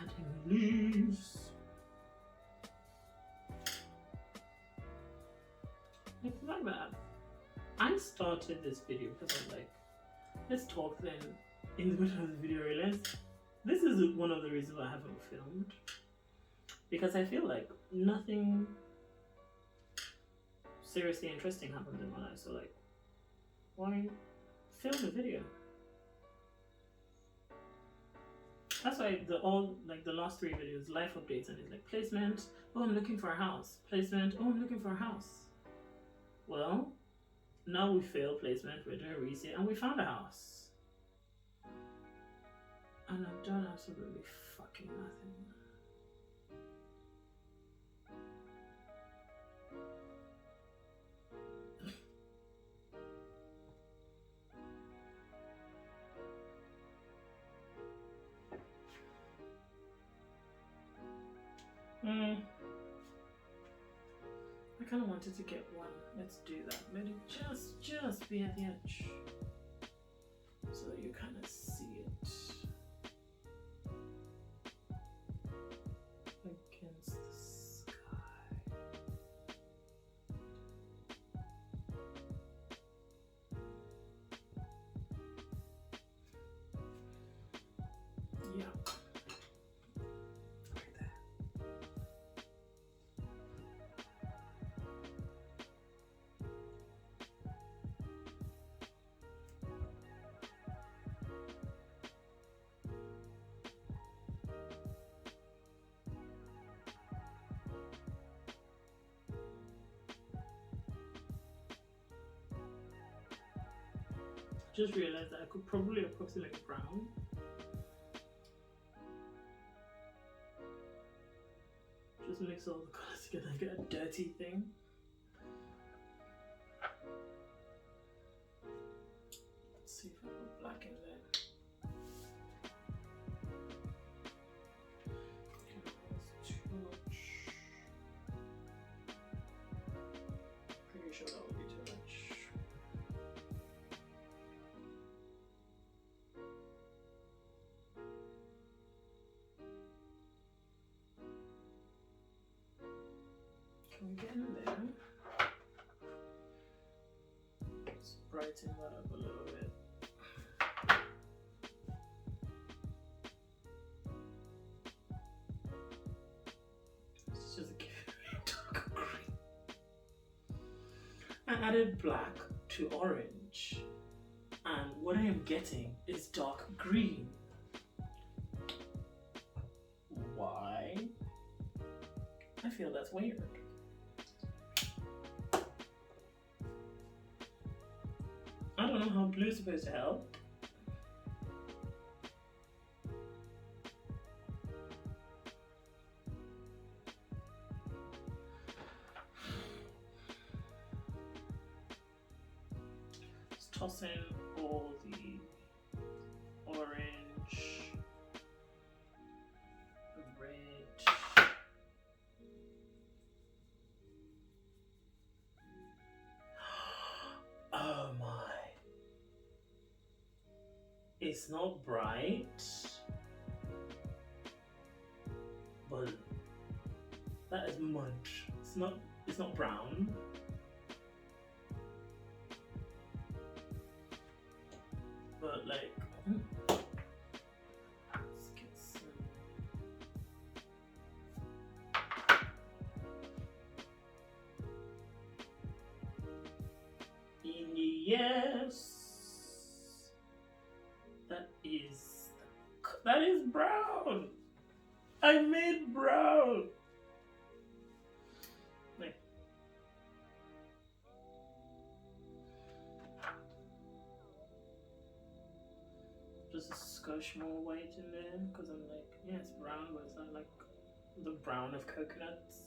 Adding leaves. It's not bad. I started this video because I was like, let's talk then in the middle of the video. Realized this is one of the reasons why I haven't filmed, because I feel like nothing seriously interesting happened in my life. So like, why film a video? That's why the last 3 videos, life updates, and it's like placement. Oh, I'm looking for a house. Placement. Oh, I'm looking for a house. Well, now we failed placement. We're doing reset, and we found a house. And I've done absolutely fucking nothing. I kind of wanted to get one. Let's do that. Maybe just be at the edge, so that you kind of see it against the sky. Yeah. Right there. Just realized that I could probably approximate brown. Just mix all the colors together and get a dirty thing. Let's see if I put black in there. That's too much. Pretty sure that would be too much. Can we get in there? Let's brighten that up a little bit. Let's just give it a dark green. I added black to orange, and what I am getting is dark green. Why? I feel that's weird. I don't know how blue is supposed to help. Just toss in all the orange, red. Oh my. It's not bright, but that is mud. It's not brown. But like, let's get some. Yes. That is brown. I made brown. Wait. Just a skosh more white in there, because I'm like, yeah, it's brown, but it's not like the brown of coconuts.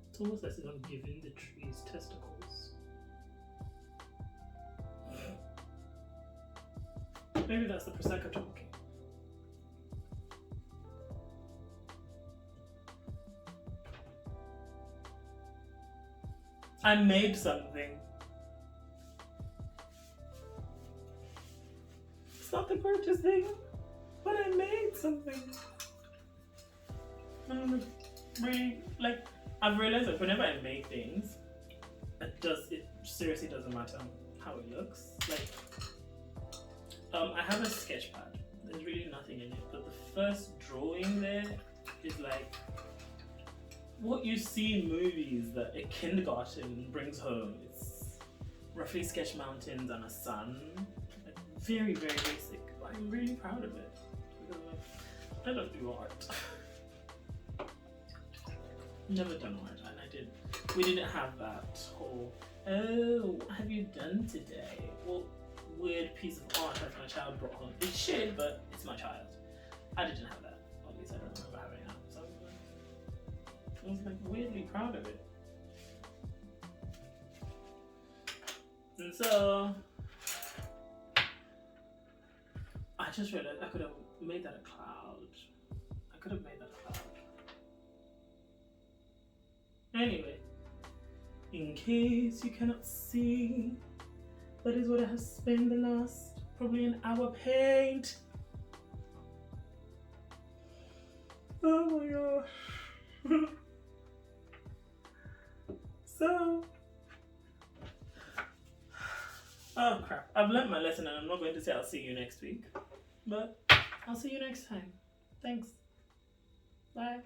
It's almost as if I'm giving the trees testicles. Maybe that's the Prosecco talking. I made something. It's not the purchase thing, but I made something. Really, like, I've realized that whenever I make things, it seriously doesn't matter how it looks. Like, I have a sketch pad. There's really nothing in it, but the first drawing there is like what you see in movies that a kindergarten brings home. It's roughly sketched mountains and a sun. Like, very, very basic, but I'm really proud of it. Because I don't do art. Never done art, and we didn't have that whole, oh, what have you done today? What weird piece of art has my child brought home? It should, but it's my child. I didn't have that. At least I don't remember having that. So I was like weirdly proud of it. And so I just realized I could have made that a cloud. I could have made that a cloud. Anyway, in case you cannot see, that is what I have spent the last probably an hour paint. Oh my gosh. So, oh crap, I've learned my lesson and I'm not going to say I'll see you next week, but I'll see you next time. Thanks. Bye.